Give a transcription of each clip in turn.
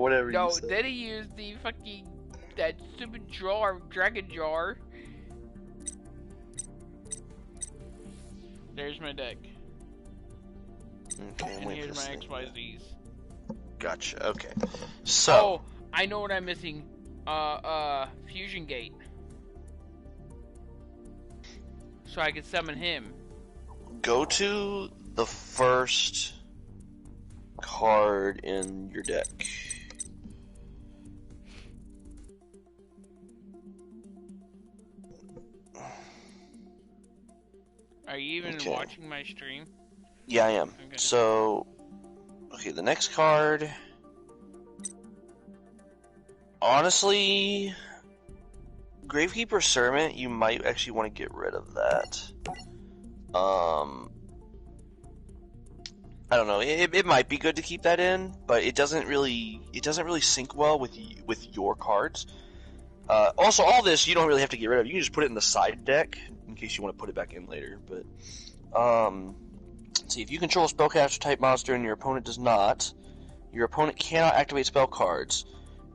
whatever you No, said. then he used the fucking that stupid jar, dragon jar. There's my deck. Okay, And here's my XYZs. Gotcha. Okay. So. Oh, I know what I'm missing. Fusion Gate. So I can summon him. Go to the first card in your deck. Are you even watching my stream? Yeah, I am. Okay. So, okay, the next card. Honestly, Gravekeeper Servant, you might actually want to get rid of that. I don't know. It might be good to keep that in, but it doesn't really sync well with your cards. Also, all this you don't really have to get rid of. You can just put it in the side deck in case you want to put it back in later. But let's see, if you control a spellcaster type monster and your opponent does not, your opponent cannot activate spell cards.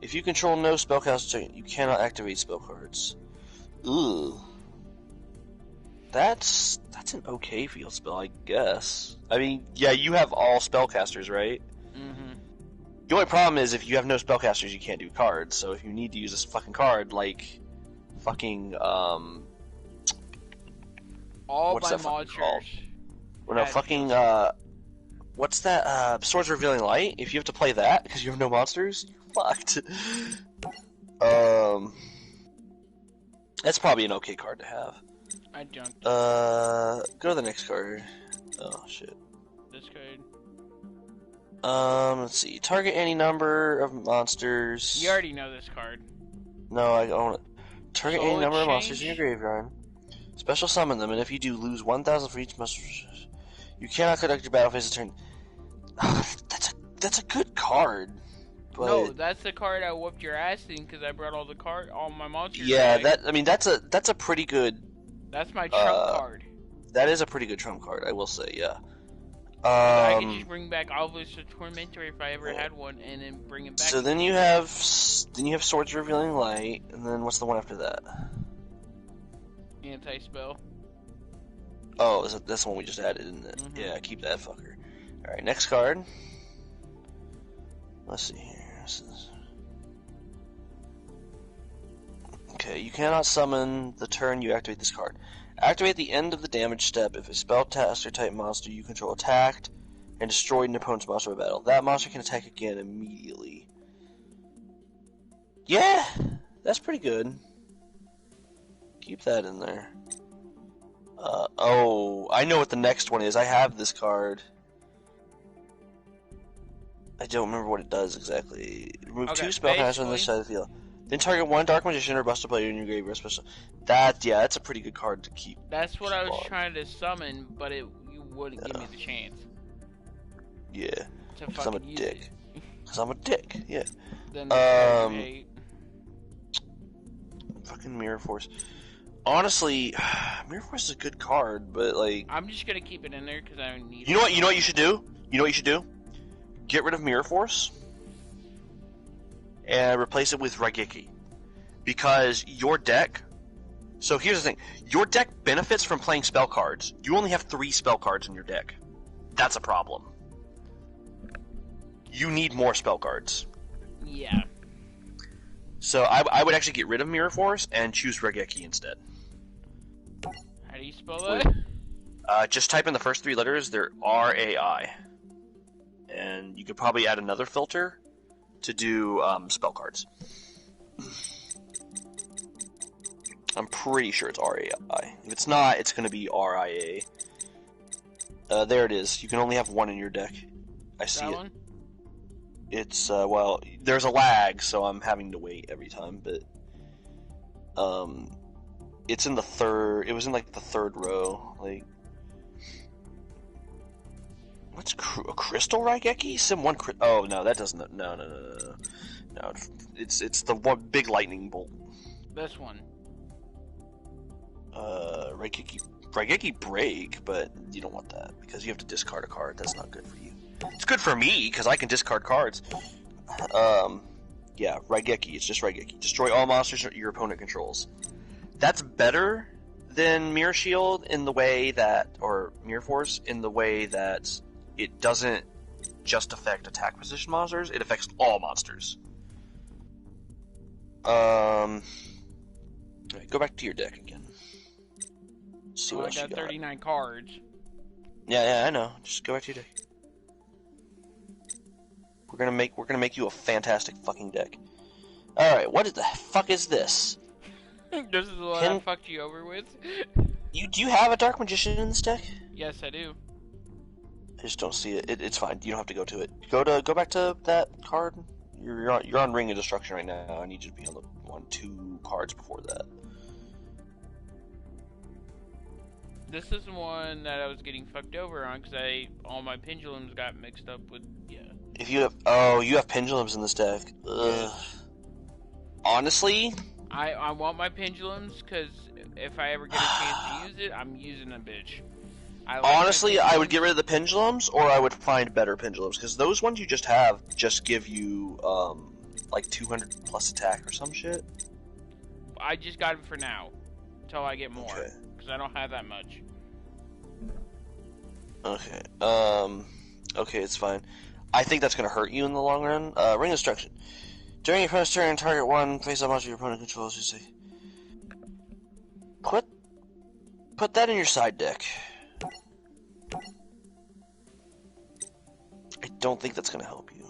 If you control no spellcaster, you cannot activate spell cards. Ooh. That's an okay field spell, I guess. I mean, yeah, you have all spellcasters, right? Mm-hmm. The only problem is if you have no spellcasters, you can't do cards. So if you need to use this fucking card, like fucking all what's my that fucking called? monsters. Well, no, fucking what's that? Swords Revealing Light. If you have to play that because you have no monsters, you're fucked. That's probably an okay card to have. I jumped. Go to the next card. Oh shit. This card. Let's see. Target any number of monsters. You already know this card. No, I don't. Target any Soul number of Exchange? monsters in your graveyard. Special summon them, and if you do, lose 1,000 for each monster. You cannot conduct your battle phase a turn. That's a good card. But No, that's the card I whooped your ass in because I brought all my monsters. yeah, back. that's a pretty good. That's my trump card. That is a pretty good trump card, I will say. Yeah. I can just bring back Alvis the Tormentor if I ever had one, and then bring him back. So then you have Swords Revealing Light, and then what's the one after that? Anti-spell. Oh, that's the one we just added, isn't it? Mm-hmm. Yeah, keep that fucker. Alright, next card. Let's see here. Okay, you cannot summon the turn you activate this card. Activate the end of the damage step if a spellcaster type monster you control attacked and destroyed an opponent's monster by battle. That monster can attack again immediately. Yeah, that's pretty good. Keep that in there. Oh, I know what the next one is. I have this card. I don't remember what it does exactly. Remove 2 spellcasters on this side of the field. Then target 1 Dark Magician or Buster player in your graveyard special. That's a pretty good card to keep. That's what I was trying to summon, but you wouldn't give me the chance. Yeah, because I'm a dick. Because I'm a dick, yeah. Then fucking Mirror Force. Honestly, Mirror Force is a good card, but like... I'm just gonna keep it in there because I need You know what you should do? You know what you should do? Get rid of Mirror Force and replace it with Raigeki. Because your deck... So here's the thing. Your deck benefits from playing spell cards. You only have 3 spell cards in your deck. That's a problem. You need more spell cards. Yeah. So I would actually get rid of Mirror Force and choose Raigeki instead. How do you spell that? Just type in the first 3 letters. They're R-A-I. And you could probably add another filter to do spell cards. I'm pretty sure it's R-A-I. If it's not, it's going to be R-I-A. There it is. You can only have 1 in your deck. I see it. One? It's, well, there's a lag, so I'm having to wait every time, but... It's in the third... It was in, like, the 3rd row. Like... What's a Crystal Raigeki? Sim 1 Oh, no, that doesn't... No. No, it's the one big lightning bolt. This one. Raigeki Break, but you don't want that, because you have to discard a card. That's not good for you. It's good for me, because I can discard cards. Yeah, Raigeki. It's just Raigeki. Destroy all monsters your opponent controls. That's better than Mirror Shield in the way that, or Mirror Force in the way that it doesn't just affect attack position monsters. It affects all monsters. Right, go back to your deck again. See what else I got you got. 39 cards. Yeah, I know. Just go back to your deck. We're gonna make you a fantastic fucking deck. All right, what the fuck is this? This is what I fucked you over with. Do you have a Dark Magician in this deck? Yes, I do. I just don't see it. It's fine. You don't have to go to it. Go back to that card. You're on Ring of Destruction right now. I need you to be on 2 cards before that. This is one that I was getting fucked over on because all my pendulums got mixed up with If you have you have pendulums in this deck. Ugh. Honestly, I want my pendulums because if I ever get a chance to use it, I'm using a bitch. Honestly, I would get rid of the pendulums, or I would find better pendulums because those ones you just have just give you like 200 plus attack or some shit. I just got it for now, until I get more, because I don't have that much. Okay. Okay, it's fine. I think that's gonna hurt you in the long run. Ring Destruction. During your opponent's turn, target 1 face-up monster your opponent controls. You say, put that in your side deck. I don't think that's gonna help you.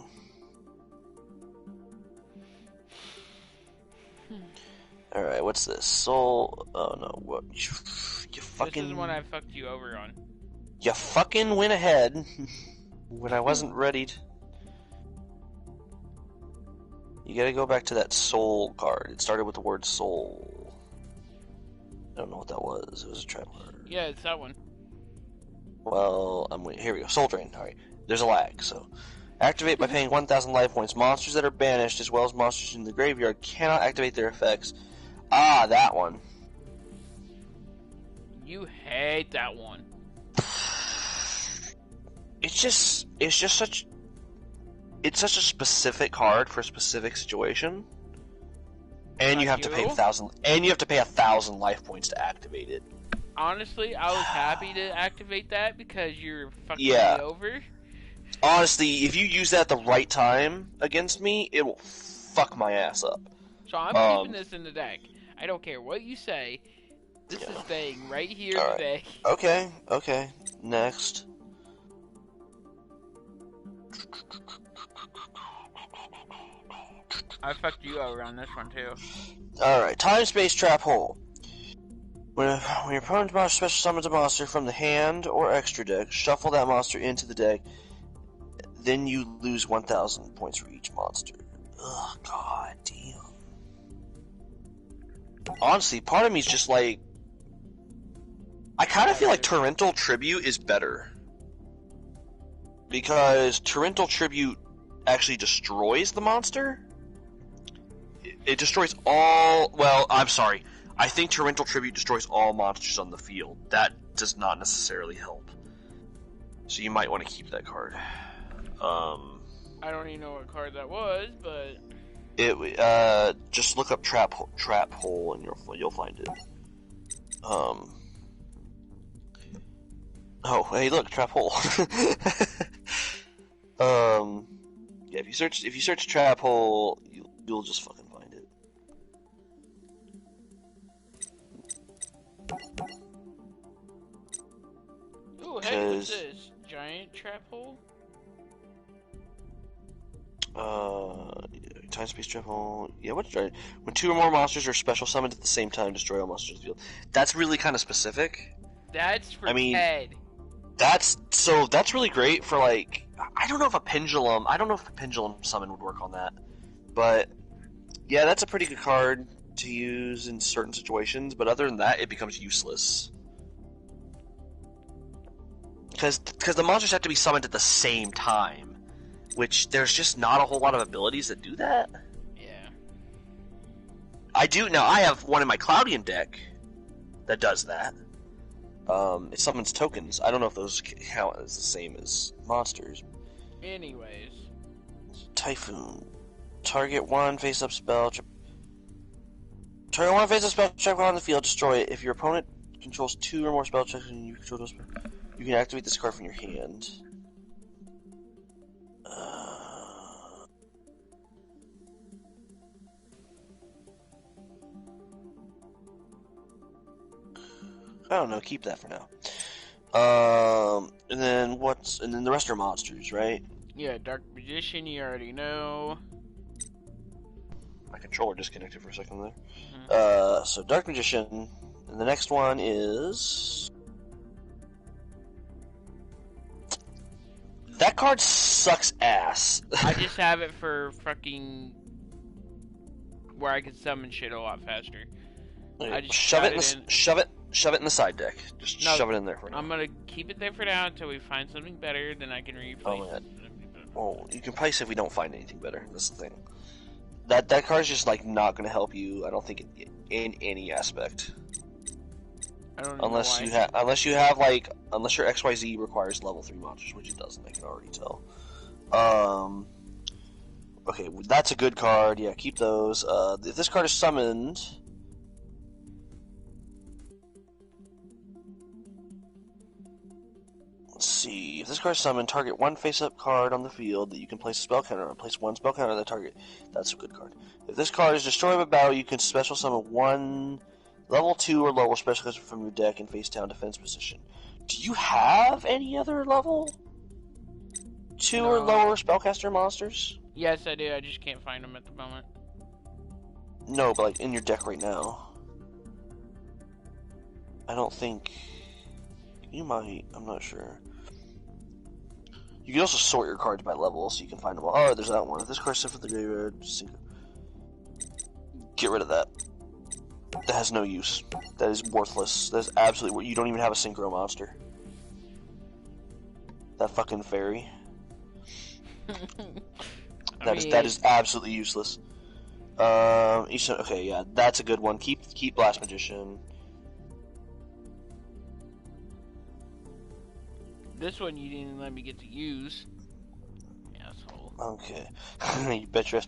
Alright, what's this? Soul... Oh no, what? You fucking... This is one I fucked you over on. You fucking went ahead when I wasn't ready to... You gotta go back to that soul card. It started with the word soul. I don't know what that was. It was a trap card. Yeah, it's that one. Well, here we go. Soul Drain. Alright. There's a lag, so... Activate by paying 1,000 life points. Monsters that are banished, as well as monsters in the graveyard, cannot activate their effects. Ah, that one. You hate that one. It's such a specific card for a specific situation. And you have to pay 1,000 life points to activate it. Honestly, I was happy to activate that because you're fucking me over. Honestly, if you use that at the right time against me, it will fuck my ass up. So I'm keeping this in the deck. I don't care what you say. This is staying right here in the deck. Okay. Next. I fucked you over on this one too. Alright, Time Space Trap Hole. When your opponent's monster special summons a monster from the hand or extra deck, shuffle that monster into the deck. Then you lose 1,000 points for each monster. Ugh, god damn. Honestly, part of me is just like... I kind of feel like Torrential Tribute is better. Because Torrential Tribute actually destroys the monster. It destroys all... Well, I'm sorry. I think Torrential Tribute destroys all monsters on the field. That does not necessarily help. So you might want to keep that card. I don't even know what card that was, but... Just look up Trap Hole and you'll find it. Oh, hey, look, Trap Hole. Yeah, if you search Trap Hole, you'll just fucking find it. Ooh, hey, what's this? Giant Trap Hole? Time Space Trap Hole. Yeah, what's giant? When 2 or more monsters are special summoned at the same time, destroy all monsters in the field. That's really kind of specific. That's for Ted. That's really great for, like, I don't know if a pendulum summon would work on that. But yeah, that's a pretty good card to use in certain situations, but other than that, it becomes useless. Because the monsters have to be summoned at the same time, which there's just not a whole lot of abilities that do that. Yeah. I have one in my Cloudian deck that does that. It summons tokens. I don't know if those count as the same as monsters. Anyways. Typhoon. Target one face-up spell. Target one face-up spell check on the field. Destroy it. If your opponent controls 2 or more spell checks and you control those, you can activate this card from your hand. I don't know. Keep that for now. And then the rest are monsters, right? Yeah, Dark Magician, you already know. My controller disconnected for a second there. Mm-hmm. So Dark Magician, and the next one is... That card sucks ass. I just have it for fucking... where I can summon shit a lot faster. I just shove it in the side deck. Just shove it in there for now. I'm gonna keep it there for now until we find something better, then I can replace it. Well, you can probably say if we don't find anything better. That's the thing. That card's just like not gonna help you. I don't think in any aspect. I don't know unless your XYZ requires level 3 monsters, which it doesn't. I can already tell. Okay, that's a good card. Yeah, keep those. If this card is summoned. Let's see. If this card is summoned, target one face-up card on the field that you can place a spell counter on. Place one spell counter on the target. That's a good card. If this card is destroyed by battle, you can special summon one level 2 or lower special card from your deck in face-down defense position. Do you have any other level 2 or lower spellcaster monsters? Yes, I do. I just can't find them at the moment. No, but like in your deck right now. I don't think... You might. I'm not sure. You can also sort your cards by level, so you can find them all. Oh, there's that one. If this card's set for the graveyard, get rid of that. That has no use. That is worthless. That is absolutely... You don't even have a synchro monster. That fucking fairy. That is absolutely useless. Okay, yeah, that's a good one. Keep Blast Magician. This one you didn't let me get to use. Asshole. Okay. You bet your ass.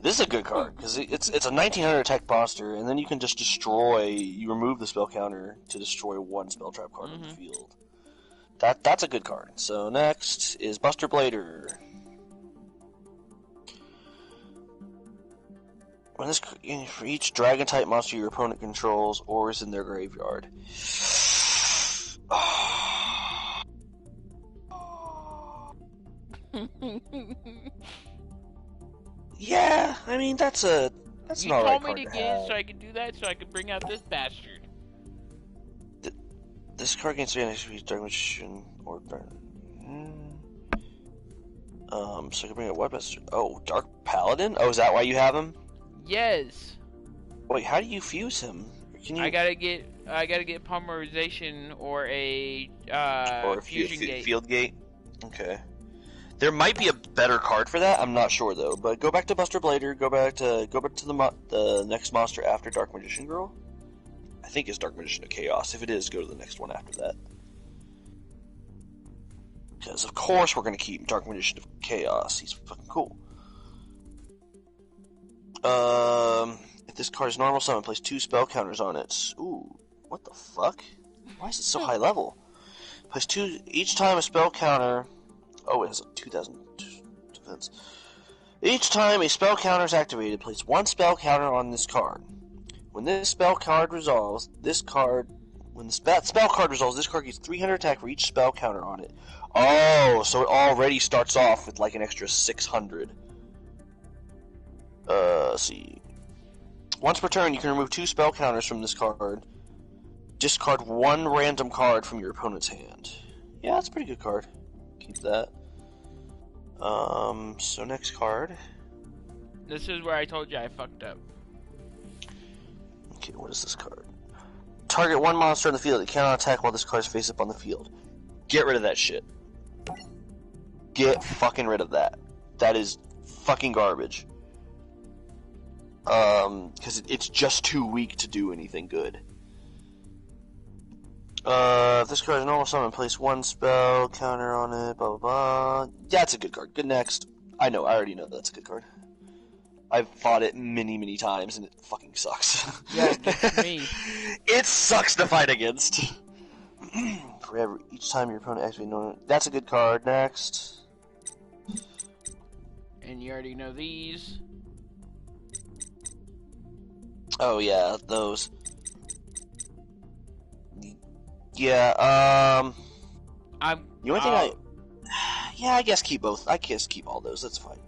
This is a good card, because it's a 1900 attack monster, and then you can just destroy... You remove the spell counter to destroy one spell trap card on the field. That's a good card. So next is Buster Blader. For each dragon-type monster your opponent controls or is in their graveyard. Yeah, I mean that's an alright card to have. You told me to get it so I could do that, so I could bring out this bastard. This card gains 3 next Dark Magician or so I can bring out what bastard? Oh, Dark Paladin? Oh, is that why you have him? Yes. Wait, how do you fuse him? Can you... I gotta get polymerization or a fusion gate. Field gate. Okay. There might be a better card for that. I'm not sure though. But go back to Buster Blader. Go back to the next monster after Dark Magician Girl. I think it's Dark Magician of Chaos. If it is, go to the next one after that. Because of course we're gonna keep Dark Magician of Chaos. He's fucking cool. If this card is normal summon, place 2 spell counters on it. Ooh, what the fuck? Why is it so high level? Place 2 each time a spell counter. Oh, it has a 2000 defense. Each time a spell counter is activated, place 1 spell counter on this card. When this spell card resolves, this card gets 300 attack for each spell counter on it. Oh, so it already starts off with like an extra 600. Let's see. Once per turn, you can remove 2 spell counters from this card. Discard 1 random card from your opponent's hand. Yeah, that's a pretty good card. Keep that. So next card. This is where I told you I fucked up. Okay, what is this card? Target 1 monster on the field that cannot attack while this card is face up on the field. Get rid of that shit. Get fucking rid of that. That is fucking garbage. Because it's just too weak to do anything good. If this card is normal summon, place 1 spell counter on it, blah blah blah. That's a good card. Good next. I know. I already know that's a good card. I've fought it many times, and it fucking sucks. Yeah, it gets me. It sucks to fight against. Forever, each time your opponent activates no. That's a good card. Next. And you already know these. Oh yeah, those. Yeah. The only thing yeah, I guess keep both. I guess keep all those. That's fine.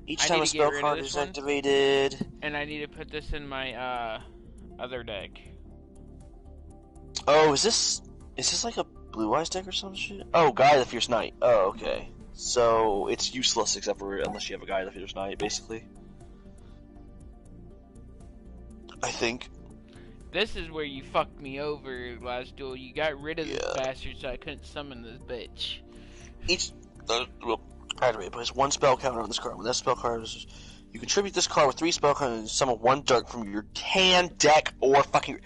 Each time a spell card is activated. And I need to put this in my other deck. Oh, is this like a Blue Eyes deck or some shit? Oh, Guy the Fierce Knight. Oh, okay. So it's useless except for unless you have a Guy the Fierce Knight, basically. I think. This is where you fucked me over last duel. You got rid of this bastard, so I couldn't summon this bitch. Activate. Place one spell counter on this card. When that spell card is, you contribute this card with 3 spell counters and summon 1 dark from your hand, deck, or fucking.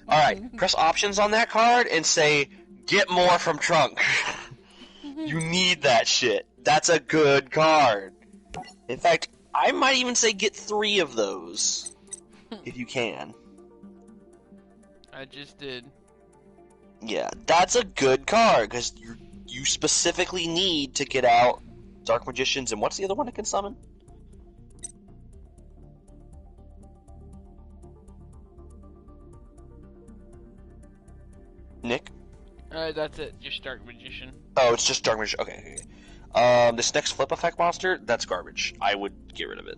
All right, press options on that card and say, "Get more from trunk." You need that shit. That's a good card. In fact, I might even say get 3 of those if you can. I just did. Yeah, that's a good card because you specifically need to get out Dark Magicians, and what's the other one it can summon? Nick? That's it. Just Dark Magician. Oh, it's just Dark Magician. Okay. This next flip effect monster, that's garbage. I would get rid of it.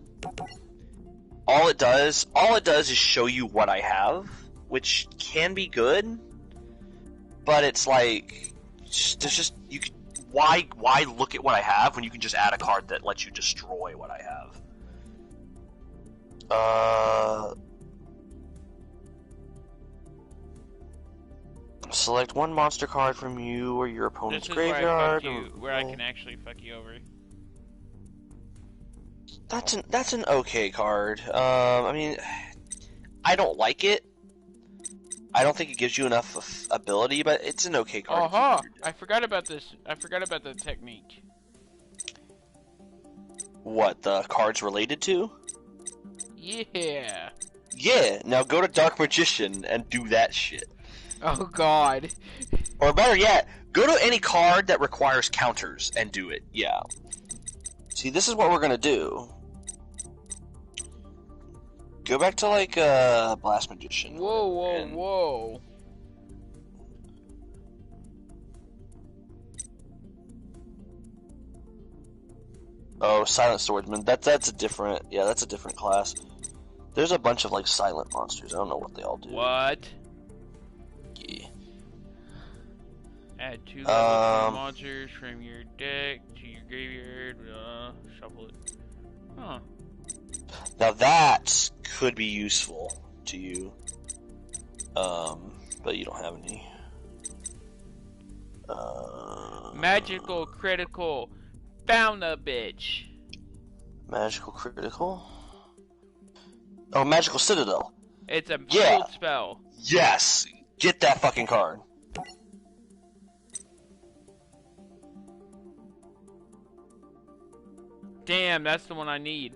All it does is show you what I have, which can be good, but it's like, you could. Why look at what I have when you can just add a card that lets you destroy what I have? Select one monster card from you or your opponent's graveyard. Where I can actually fuck you over. That's an okay card. I mean, I don't like it. I don't think it gives you enough ability, but it's an okay card. I forgot about this. I forgot about the technique. What, the cards related to? Yeah. Yeah, now go to Dark Magician and do that shit. Oh god. Or better yet, go to any card that requires counters and do it. Yeah. See, this is what we're gonna do. Go back to, like, Blast Magician. Whoa. Oh, Silent Swordsman. That's a different... Yeah, that's a different class. There's a bunch of, like, silent monsters. I don't know what they all do. What? Yeah. Add 2 level 2 monsters from your deck to your graveyard. Shuffle it. Huh. Now that could be useful to you, but you don't have any. Magical critical, found the bitch. Magical critical. Oh, Magical Citadel. It's a field spell. Yes, get that fucking card. Damn, that's the one I need.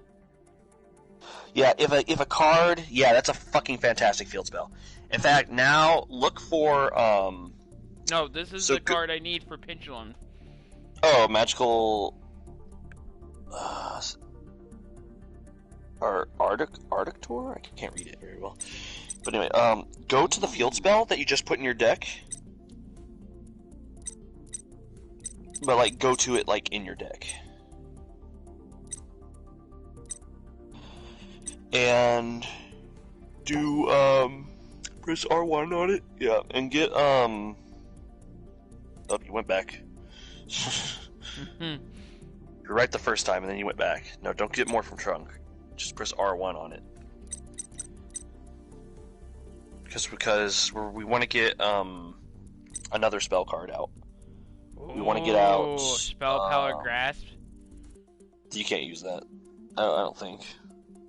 Yeah, if a card, that's a fucking fantastic field spell. In fact, now look for No, this is the card I need for Pendulum. Oh, magical. Arctic Tour? I can't read it very well. But anyway, go to the field spell that you just put in your deck. But like, go to it like in your deck. And do press R1 on it. Yeah, and get Oh, you went back. You're right the first time, and then you went back. No, don't get more from trunk. Just press R1 on it. Because we want to get another spell card out. We want to get out Spell Power Grasp. You can't use that. I don't think.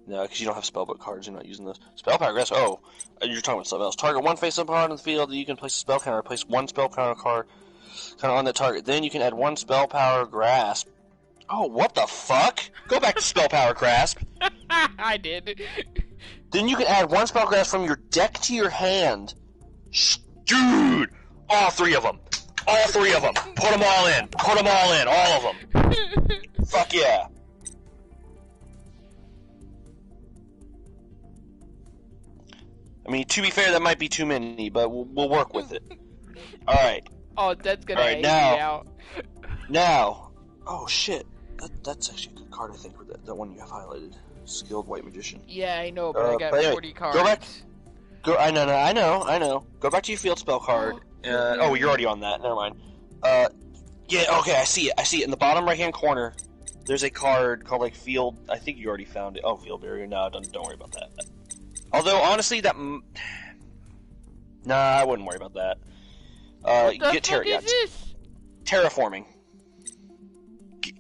No, because you don't have spellbook cards. You're not using those. Spell Power Grasp. Oh, you're talking about something else. Target one face-up card in the field that you can place a spell counter. Place one spell counter card kind of on that target. Then you can add 1 spell power grasp. Oh, what the fuck? Go back to spell power grasp. I did. Then you can add 1 spell grasp from your deck to your hand. Dude! All 3 of them. All 3 of them. Put them all in. Put them all in. All of them. Fuck yeah. I mean, to be fair, that might be too many, but we'll work with it. Alright. Oh, that's gonna Alright, hate now, me out. Now. Oh, shit. That's actually a good card, I think, with that one you have highlighted. Skilled White Magician. Yeah, I know, but I got anyway, 40 cards. Go back. I know. Go back to your field spell card. Oh, you're already on that. Never mind. Yeah, okay, I see it. In the bottom right-hand corner, there's a card called, like, Field... I think you already found it. Oh, Field Barrier. No, don't worry about that. Although, honestly, that... Nah, I wouldn't worry about that. What the fuck is this? Terraforming.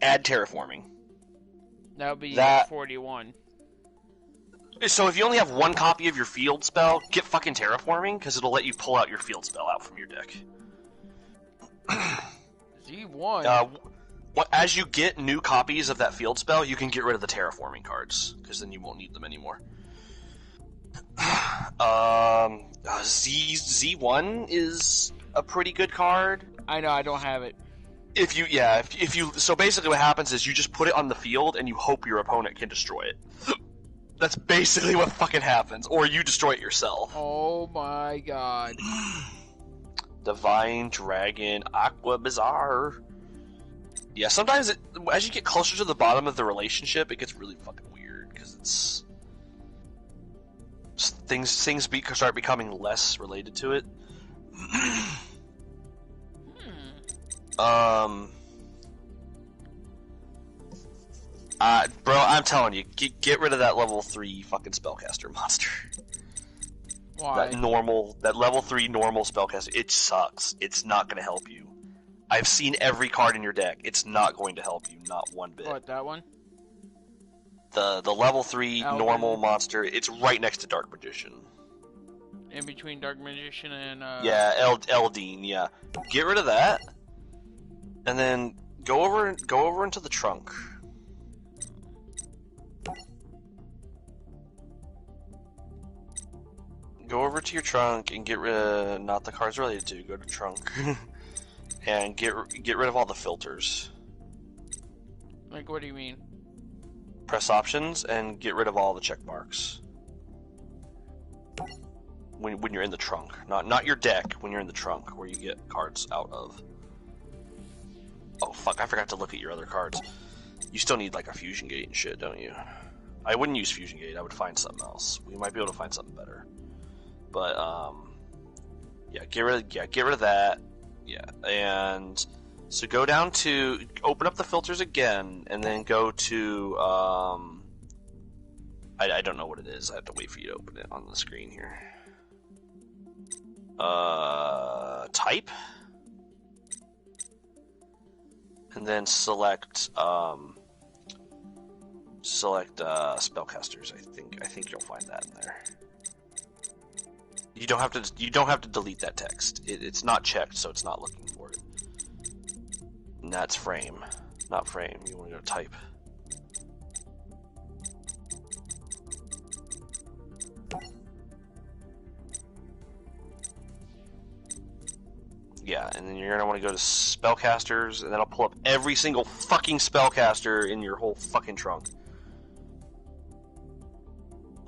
Add terraforming. That would be 41. So if you only have 1 copy of your field spell, get fucking terraforming, because it'll let you pull out your field spell out from your deck. Z1? As you get new copies of that field spell, you can get rid of the terraforming cards, because then you won't need them anymore. Z1 is a pretty good card. I know, I don't have it. If you so basically what happens is you just put it on the field and you hope your opponent can destroy it. That's basically what fucking happens, or you destroy it yourself. Oh my god. Divine Dragon, Aqua Bizarre. Yeah, sometimes as you get closer to the bottom of the relationship, it gets really fucking weird because it's things start becoming less related to it. Bro, I'm telling you, get rid of that level 3 fucking spellcaster monster. Why? That level 3 normal spellcaster, it sucks. It's not gonna help you. I've seen every card in your deck. It's not going to help you, not one bit. What, that one? The level 3 Alvin. normal monster, it's right next to Dark Magician. In between Dark Magician and, Yeah, Eldine, yeah. Get rid of that. And then go over into the trunk. Go over to your trunk and get rid of, not the cards related to, go to trunk. And get rid of all the filters. Like, what do you mean? Press options and get rid of all the check marks. When you're in the trunk. Not your deck, when you're in the trunk, where you get cards out of. Oh fuck, I forgot to look at your other cards. You still need like a Fusion Gate and shit, don't you? I wouldn't use Fusion Gate, I would find something else. We might be able to find something better. But yeah, get rid of that. Yeah, and so go down to open up the filters again, and then go to I don't know what it is. I have to wait for you to open it on the screen here. Type, and then select spellcasters. I think you'll find that in there. You don't have to delete that text. It's not checked, so it's not looking for it. And that's frame, not frame. You want to go type. Yeah, and then you're gonna want to go to spellcasters, and then I'll pull up every single fucking spellcaster in your whole fucking trunk.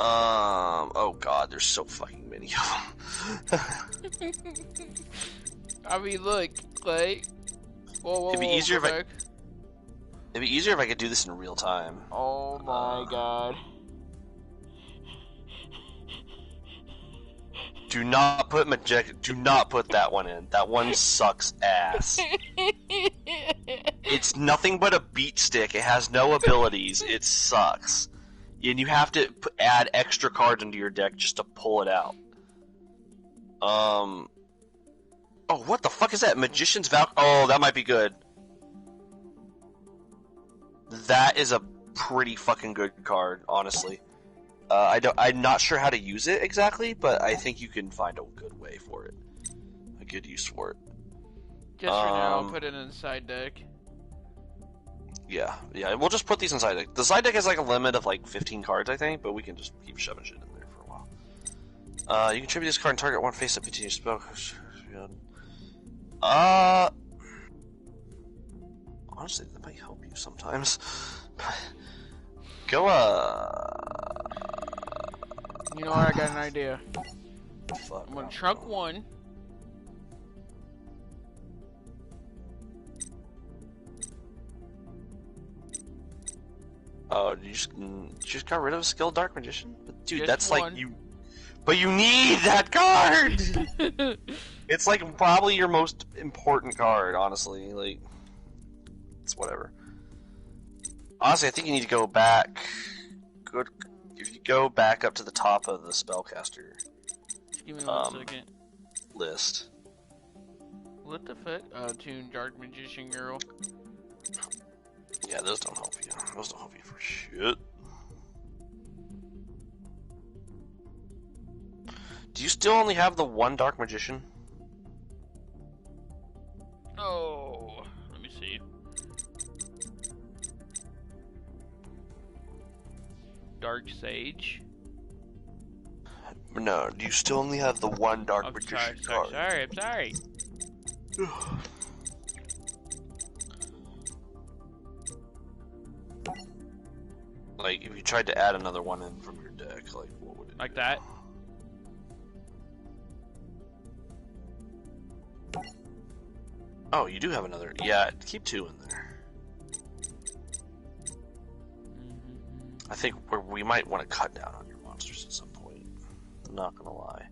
Oh god, there's so fucking many of them. I mean, look, like, whoa, it'd be easier if I could do this in real time. Oh my god. Do not put that one in. That one sucks ass. It's nothing but a beat stick. It has no abilities. It sucks. And you have to add extra cards into your deck just to pull it out. Oh, what the fuck is that? Magician's Vow? Oh, that might be good. That is a pretty fucking good card, honestly. I'm not sure how to use it exactly, but I think you can find a good way for it. A good use for it. Just for now, I'll put it in the side deck. Yeah, we'll just put these inside deck. The side deck has like a limit of like 15 cards, I think, but we can just keep shoving shit in there for a while. You can tribute this card and target one face up into your spell. Honestly, that might help you sometimes. Go, You know what? I got an idea. Fuck. I'm gonna trunk one. Oh, you just got rid of a skilled Dark Magician? But dude, Just that's one. like you... But you need that card! It's like probably your most important card, honestly. Like, it's whatever. Honestly, I think you need to go back. Good. If you go back up to the top of the spellcaster Give me 1 second. list. What the fuck? Tune Dark Magician Girl. Yeah, those don't help you. Those don't help you for shit. Do you still only have the one Dark Magician? Oh, let me see. Dark Sage. No, do you still only have the one Dark Magician card? I'm sorry. Like, if you tried to add another one in from your deck, like, what would it Like do? that? Oh, you do have another. Yeah, keep 2 in there. I think we might want to cut down on your monsters at some point. I'm not gonna lie.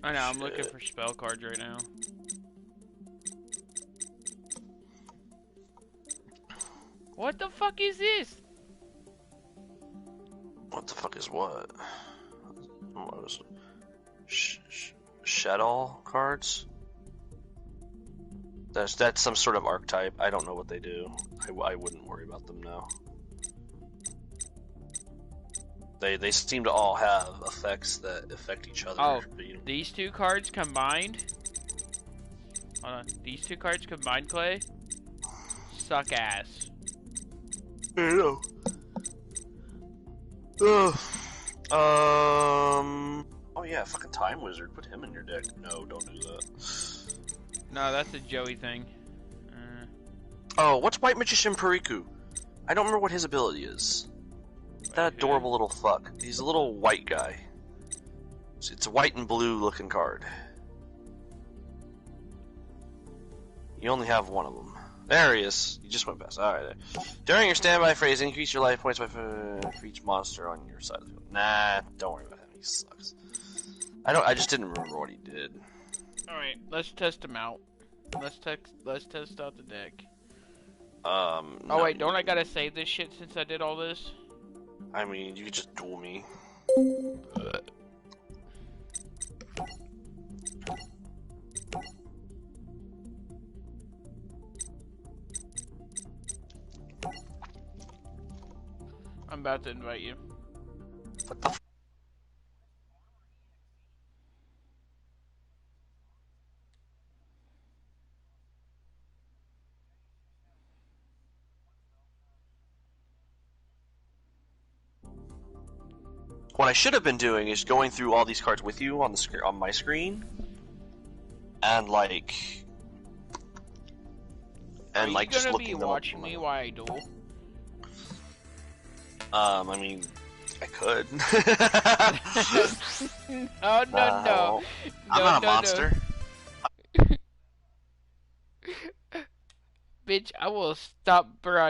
I know, I'm looking for spell cards right now. What the fuck is this? What the fuck is what? What is it? Shadow cards? That's some sort of archetype. I don't know what they do. I wouldn't worry about them now. They seem to all have effects that affect each other. Oh, but, you know. these 2 cards combined? Hold on. These 2 cards combined, Clay? Suck ass. I know. Ugh. Oh yeah, fucking Time Wizard. Put him in your deck. No, don't do that. No, that's a Joey thing. Oh, what's White Magician Periku? I don't remember what his ability is. That adorable little fuck. He's a little white guy. It's a white and blue looking card. You only have one of them. There he is. You just went past. Alright. During your standby phase, increase your life points by for each monster on your side of the field. Nah, don't worry about him. He sucks. I just didn't remember what he did. Alright, let's test him out. Let's test out the deck. No, oh wait, don't I gotta save this shit since I did all this? I mean, you could just duel me. I'm about to invite you. What the f- What I should have been doing is going through all these cards with you on the on my screen, and like, just looking them up. Are you gonna be watching me while I duel? I mean, I could. No. I'm not a monster. Bitch, I will stop broadcasting.